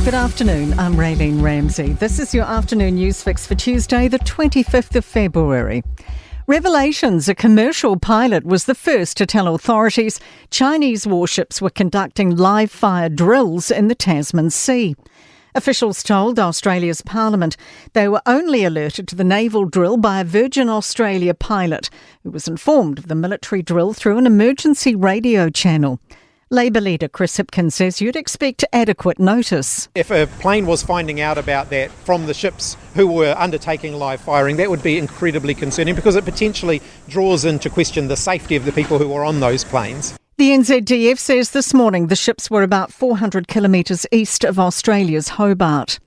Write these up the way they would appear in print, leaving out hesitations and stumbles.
Good afternoon, I'm Raylene Ramsey. This is your afternoon news fix for Tuesday, the 25th of February. Revelations, a commercial pilot, was the first to tell authorities Chinese warships were conducting live fire drills in the Tasman Sea. Officials told Australia's Parliament they were only alerted to the naval drill by a Virgin Australia pilot who was informed of the military drill through an emergency radio channel. Labour leader Chris Hipkins says you'd expect adequate notice. If a plane was finding out about that from the ships who were undertaking live firing, that would be incredibly concerning because it potentially draws into question the safety of the people who were on those planes. The NZDF says this morning the ships were about 400 kilometres east of Australia's Hobart.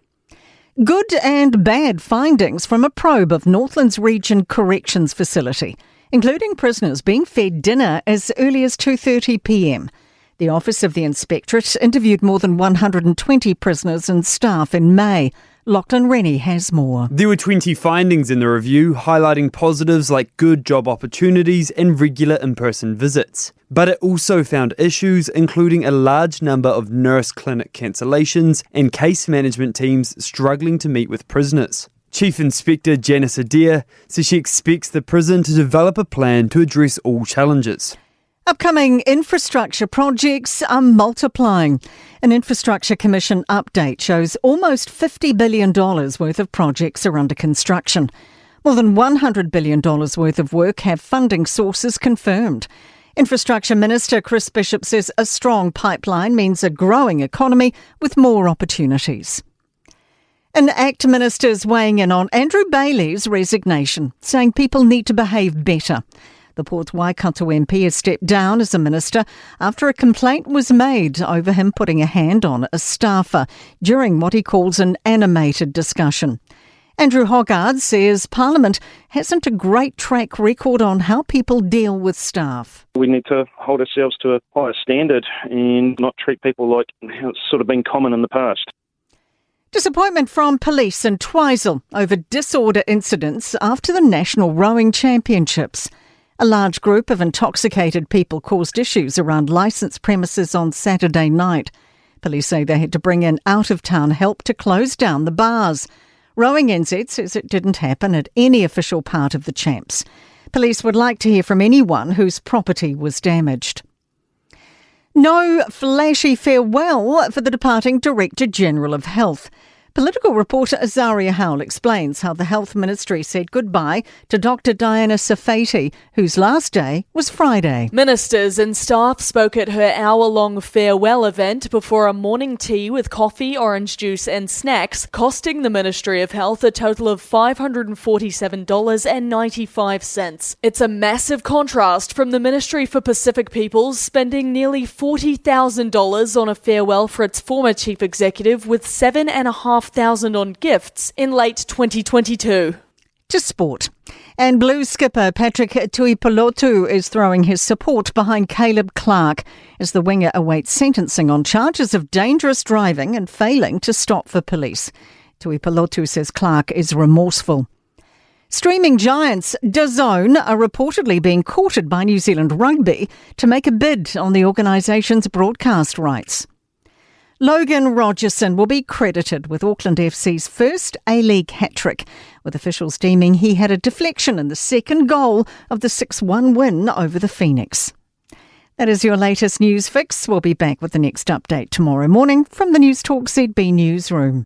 Good and bad findings from a probe of Northlands Region Corrections Facility, including prisoners being fed dinner as early as 2:30pm. The Office of the Inspectorate interviewed more than 120 prisoners and staff in May. Lachlan Rennie has more. There were 20 findings in the review, highlighting positives like good job opportunities and regular in-person visits. But it also found issues, including a large number of nurse clinic cancellations and case management teams struggling to meet with prisoners. Chief Inspector Janice Adair says she expects the prison to develop a plan to address all challenges. Upcoming infrastructure projects are multiplying. An Infrastructure Commission update shows almost $50 billion worth of projects are under construction. More than $100 billion worth of work have funding sources confirmed. Infrastructure Minister Chris Bishop says a strong pipeline means a growing economy with more opportunities. And ACT ministers weighing in on Andrew Bailey's resignation, saying people need to behave better. The Port Waikato MP has stepped down as a minister after a complaint was made over him putting a hand on a staffer during what he calls an animated discussion. Andrew Hoggard says Parliament hasn't a great track record on how people deal with staff. We need to hold ourselves to a higher standard and not treat people like how it's sort of been common in the past. Disappointment from police in Twizel over disorder incidents after the National Rowing Championships. A large group of intoxicated people caused issues around licensed premises on Saturday night. Police say they had to bring in out-of-town help to close down the bars. Rowing NZ says it didn't happen at any official part of the champs. Police would like to hear from anyone whose property was damaged. No flashy farewell for the departing Director General of Health. Political reporter Azaria Howell explains how the Health Ministry said goodbye to Dr Diana Safati, whose last day was Friday. Ministers and staff spoke at her hour-long farewell event before a morning tea with coffee, orange juice and snacks, costing the Ministry of Health a total of $547.95. It's a massive contrast from the Ministry for Pacific Peoples spending nearly $40,000 on a farewell for its former chief executive with $7,500 on gifts in late 2022. To sport. And Blues skipper Patrick Tuipulotu is throwing his support behind Caleb Clarke as the winger awaits sentencing on charges of dangerous driving and failing to stop for police. Tuipulotu says Clarke is remorseful. Streaming giants DAZN are reportedly being courted by New Zealand Rugby to make a bid on the organisation's broadcast rights. Logan Rogerson will be credited with Auckland FC's first A-League hat-trick, with officials deeming he had a deflection in the second goal of the 6-1 win over the Phoenix. That is your latest news fix. We'll be back with the next update tomorrow morning from the Newstalk ZB newsroom.